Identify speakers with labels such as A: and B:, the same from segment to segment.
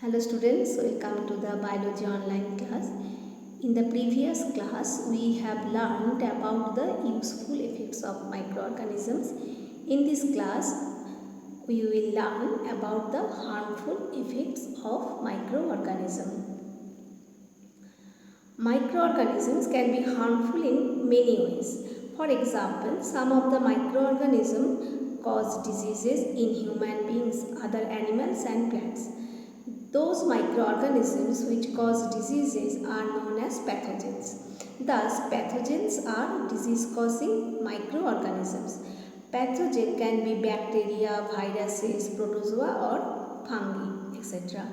A: Hello students, welcome to the biology online class. In the previous class, we have learned about the useful effects of microorganisms. In this class, we will learn about the harmful effects of microorganisms. Microorganisms can be harmful in many ways. For example, some of the microorganisms cause diseases in human beings, other animals and plants. Those microorganisms which cause diseases are known as pathogens. Thus, pathogens are disease-causing microorganisms. Pathogen can be bacteria, viruses, protozoa or fungi, etc.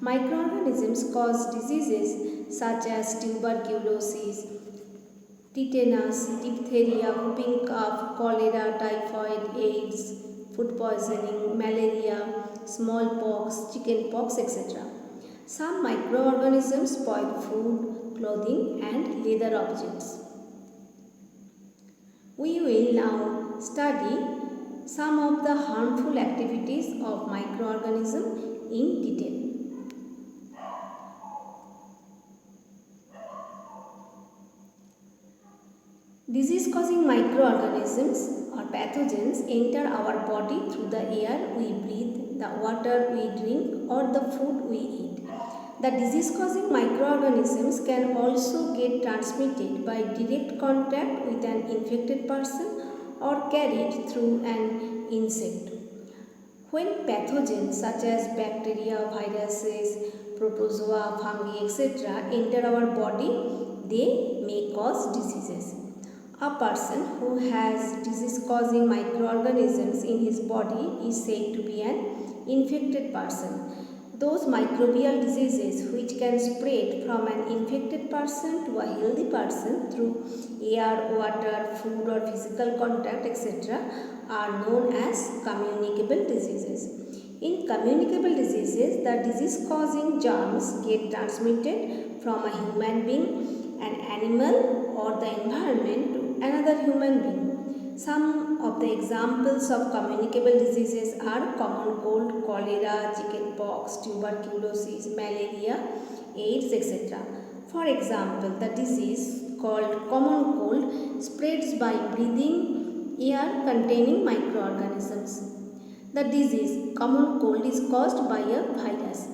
A: Microorganisms cause diseases such as tuberculosis, tetanus, diphtheria, whooping cough, cholera, typhoid, AIDS, food poisoning, malaria, smallpox, chickenpox, etc. Some microorganisms spoil food, clothing and leather objects. We will now study some of the harmful activities of microorganisms in detail. Disease-causing microorganisms or pathogens enter our body through the air we breathe, the water we drink or the food we eat. The disease-causing microorganisms can also get transmitted by direct contact with an infected person or carried through an insect. When pathogens such as bacteria, viruses, protozoa, fungi, etc. enter our body, they may cause diseases. A person who has disease-causing microorganisms in his body is said to be an infected person. Those microbial diseases which can spread from an infected person to a healthy person through air, water, food or physical contact, etc. are known as communicable diseases. In communicable diseases, the disease-causing germs get transmitted from a human being, an animal or the environment to another human being. Some of the examples of communicable diseases are common cold, cholera, chickenpox, tuberculosis, malaria, AIDS, etc. For example, the disease called common cold spreads by breathing air containing microorganisms. The disease common cold is caused by a virus.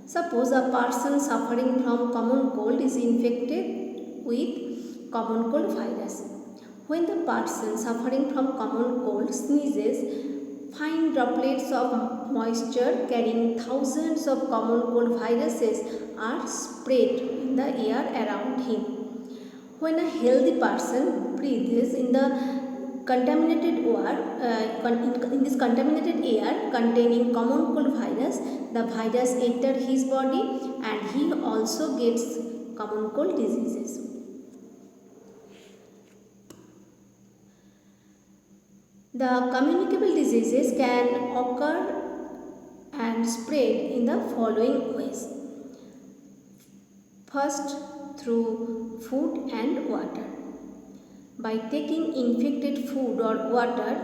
A: Suppose a person suffering from common cold is infected with common cold virus. When the person suffering from common cold sneezes, fine droplets of moisture carrying thousands of common cold viruses are spread in the air around him. When a healthy person breathes in the contaminated air containing common cold virus, the virus enters his body and he also gets common cold diseases. The communicable diseases can occur and spread in the following ways. First, through food and water. By taking infected food or water,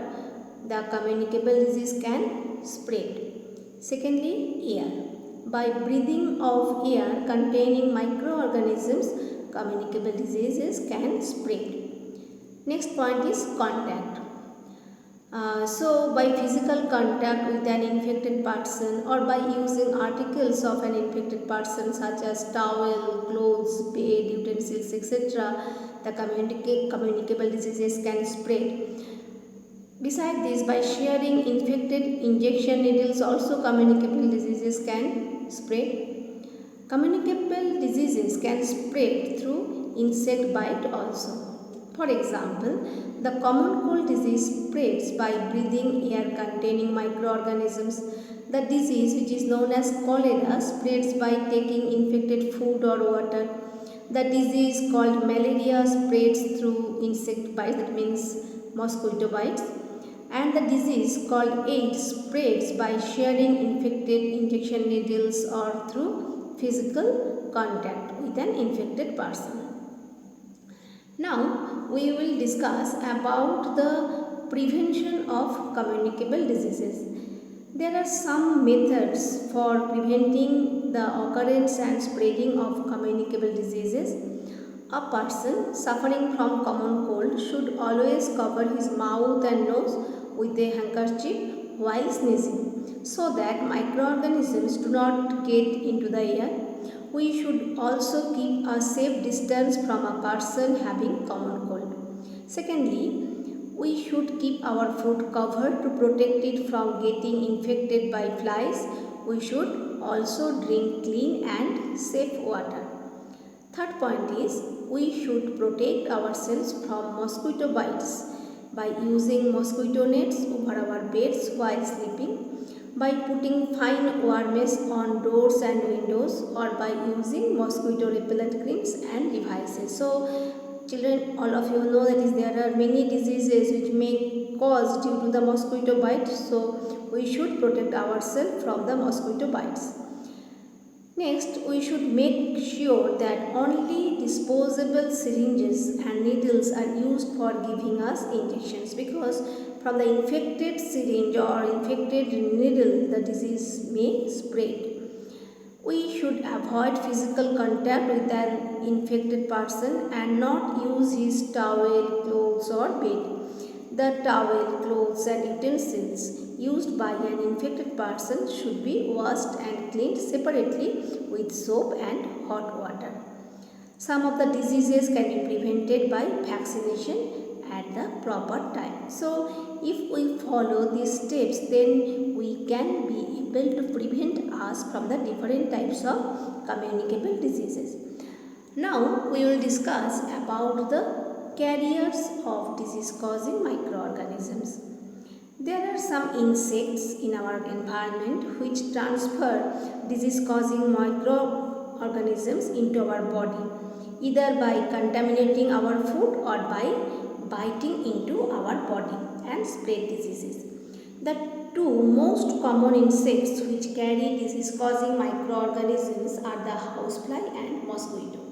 A: the communicable disease can spread. Secondly, air. By breathing of air containing microorganisms, communicable diseases can spread. Next point is contact. So by physical contact with an infected person or by using articles of an infected person such as towel, clothes, bed, utensils, etc., the communicable diseases can spread. Besides this, by sharing infected injection needles also communicable diseases can spread. Communicable diseases can spread through insect bite also. For example, the common cold disease spreads by breathing air containing microorganisms. The disease, which is known as cholera, spreads by taking infected food or water. The disease called malaria spreads through insect bites, that means mosquito bites. And the disease called AIDS spreads by sharing infected injection needles or through physical contact with an infected person. Now we will discuss about the prevention of communicable diseases. There are some methods for preventing the occurrence and spreading of communicable diseases. A person suffering from common cold should always cover his mouth and nose with a handkerchief while sneezing so that microorganisms do not get into the air. We should also keep a safe distance from a person having common cold. Secondly, we should keep our food covered to protect it from getting infected by flies. We should also drink clean and safe water. Third point is we should protect ourselves from mosquito bites by using mosquito nets over our beds while sleeping, by putting fine wire mesh on doors and windows, or by using mosquito repellent creams and devices. So children, all of you know that there are many diseases which may cause due to the mosquito bite, so we should protect ourselves from the mosquito bites. Next, we should make sure that only disposable syringes and needles are used for giving us injections, because from the infected syringe or infected needle the disease may spread. We should avoid physical contact with an infected person and not use his towel, clothes or bed. The towel, clothes and utensils used by an infected person should be washed and cleaned separately with soap and hot water. Some of the diseases can be prevented by vaccination at the proper time. So, if we follow these steps, then we can be able to prevent us from the different types of communicable diseases. Now, we will discuss about the carriers of disease-causing microorganisms. There are some insects in our environment which transfer disease-causing microorganisms into our body, either by contaminating our food or by biting into our body and spread diseases. The two most common insects which carry disease-causing microorganisms are the housefly and mosquito.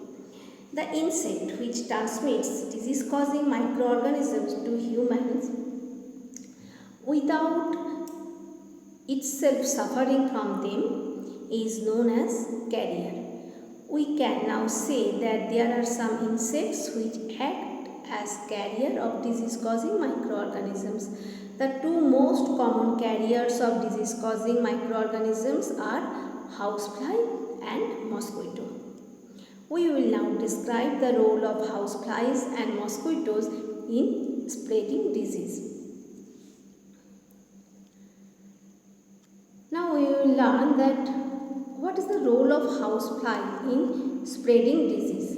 A: The insect which transmits disease-causing microorganisms to humans without itself suffering from them is known as carrier. We can now say that there are some insects which act as carrier of disease-causing microorganisms. The two most common carriers of disease-causing microorganisms are housefly and mosquito. We will now describe the role of houseflies and mosquitoes in spreading disease. Now we will learn that what is the role of housefly in spreading disease.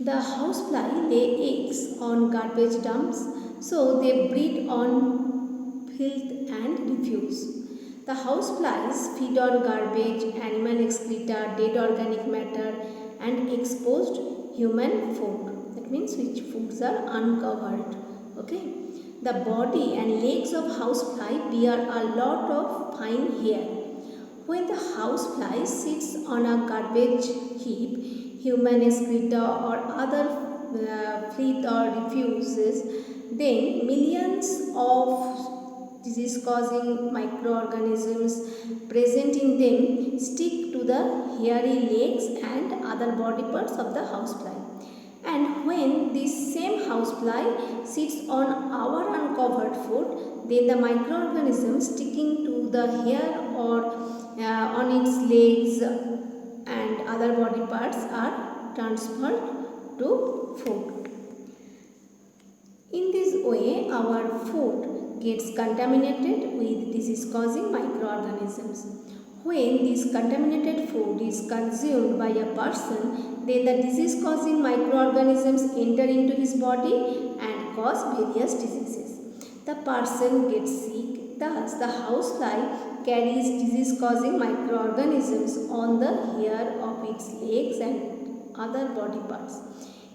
A: The housefly lay eggs on garbage dumps, so they breed on filth and refuse. The houseflies feed on garbage, animal excreta, dead organic matter and exposed human food. That means which foods are uncovered. Okay. The body and legs of housefly bear a lot of fine hair. When the housefly sits on a garbage heap, human excreta or other filth or refuses, then millions of disease-causing microorganisms present in them stick to the hairy legs and other body parts of the housefly. And when this same housefly sits on our uncovered food, then the microorganisms sticking to the hair or on its legs and other body parts are transferred to food. In this way, our food gets contaminated with disease-causing microorganisms. When this contaminated food is consumed by a person, then the disease-causing microorganisms enter into his body and cause various diseases. The person gets sick, thus the housefly carries disease-causing microorganisms on the hair of its legs and other body parts.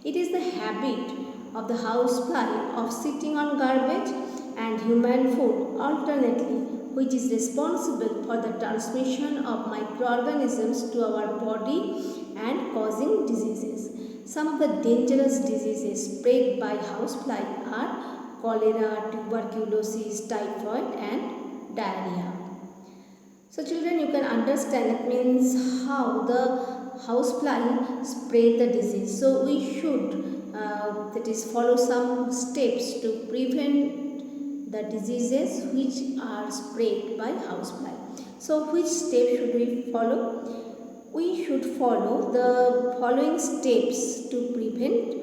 A: It is the habit of the housefly of sitting on garbage and human food alternately, which is responsible for the transmission of microorganisms to our body and causing diseases. Some of the dangerous diseases spread by housefly are cholera, tuberculosis, typhoid and diarrhea. So children, you can understand it means how the housefly spread the disease. So we should that is follow some steps to prevent the diseases which are spread by housefly. So which step should we follow? We should follow the following steps to prevent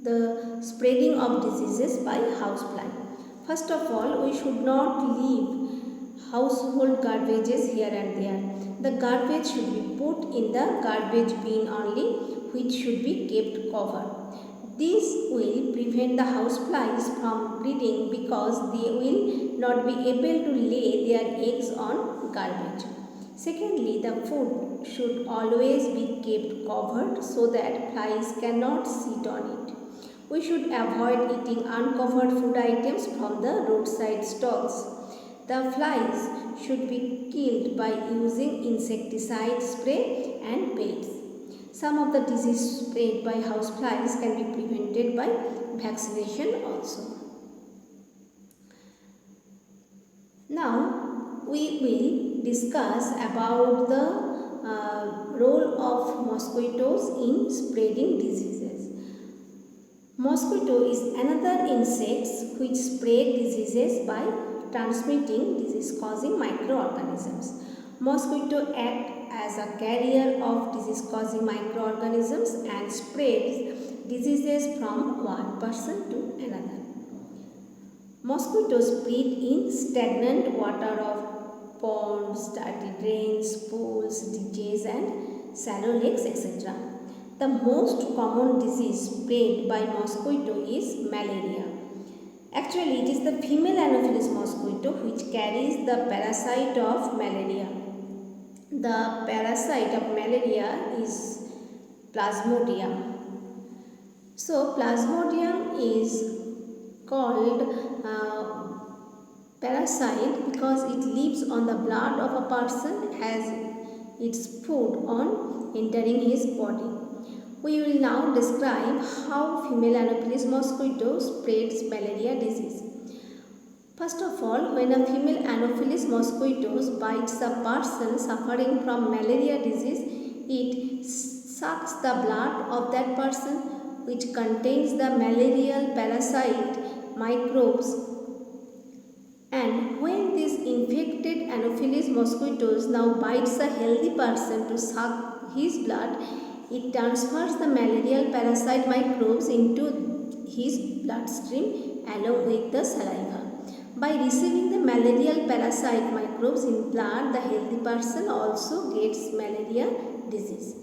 A: the spreading of diseases by housefly. First of all, we should not leave household garbages here and there. The garbage should be put in the garbage bin only, which should be kept covered. This will prevent the houseflies from breeding because they will not be able to lay their eggs on garbage. Secondly, the food should always be kept covered so that flies cannot sit on it. We should avoid eating uncovered food items from the roadside stalls. The flies should be killed by using insecticide spray and baits. Some of the diseases spread by houseflies can be prevented by vaccination also. Now we will discuss about the role of mosquitoes in spreading diseases. Mosquito is another insect which spread diseases by transmitting disease-causing microorganisms. Mosquito act as a carrier of disease-causing microorganisms and spreads diseases from one person to another. Mosquitoes breed in stagnant water of ponds, dirty drains, pools, ditches and shallow lakes, etc. The most common disease spread by mosquito is malaria. Actually, it is the female Anopheles mosquito which carries the parasite of malaria. The parasite of malaria is Plasmodium. So, Plasmodium is called parasite because it lives on the blood of a person as its food on entering his body. We will now describe how female Anopheles mosquito spreads malaria disease. First of all, when a female Anopheles mosquito bites a person suffering from malaria disease, it sucks the blood of that person which contains the malarial parasite microbes, and when this infected Anopheles mosquitoes now bites a healthy person to suck his blood, it transfers the malarial parasite microbes into his bloodstream along with the saliva. By receiving the malarial parasite microbes in blood, the healthy person also gets malaria disease.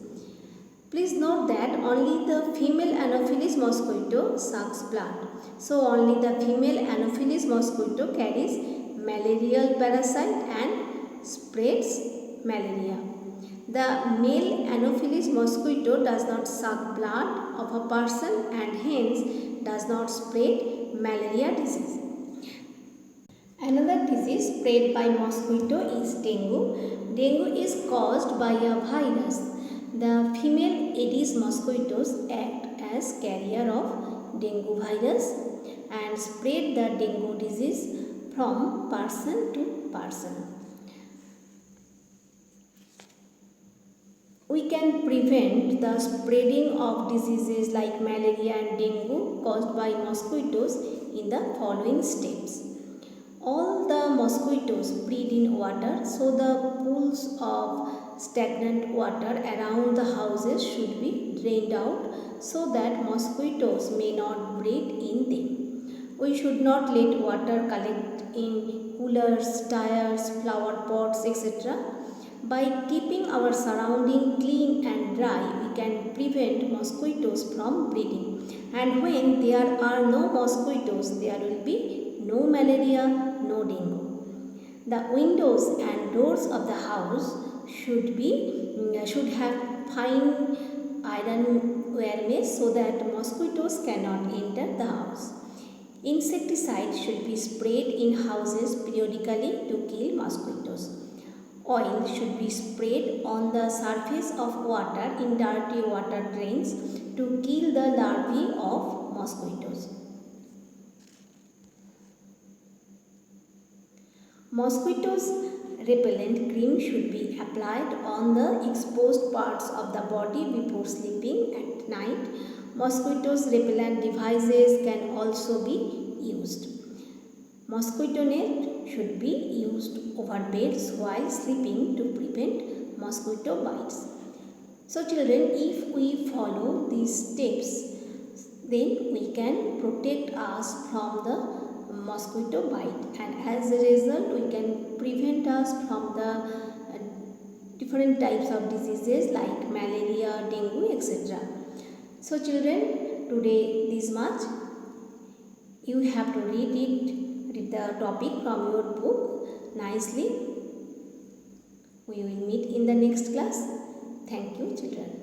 A: Please note that only the female Anopheles mosquito sucks blood. So only the female Anopheles mosquito carries malarial parasite and spreads malaria. The male Anopheles mosquito does not suck blood of a person and hence does not spread malaria disease. Another disease spread by mosquito is dengue. Dengue is caused by a virus. The female Aedes mosquitoes act as carrier of dengue virus and spread the dengue disease from person to person. We can prevent the spreading of diseases like malaria and dengue caused by mosquitoes in the following steps. All the mosquitoes breed in water, so the pools of stagnant water around the houses should be drained out so that mosquitoes may not breed in them. We should not let water collect in coolers, tires, flower pots, etc. By keeping our surrounding clean and dry, we can prevent mosquitoes from breeding. And when there are no mosquitoes, there will be no malaria, no dengue. The windows and doors of the house should have fine ironware mesh so that mosquitoes cannot enter the house. Insecticide should be sprayed in houses periodically to kill mosquitoes. Oil should be sprayed on the surface of water in dirty water drains to kill the larvae of mosquitoes. Mosquitoes repellent cream should be applied on the exposed parts of the body before sleeping at night. Mosquitoes repellent devices can also be used. Mosquito net should be used over beds while sleeping to prevent mosquito bites. So children, if we follow these steps, then we can protect us from the mosquito bite, and as a result we can prevent us from the different types of diseases like malaria, dengue, etc. So children, today this much. You have to read the topic from your book nicely. We will meet in the next class. Thank you children.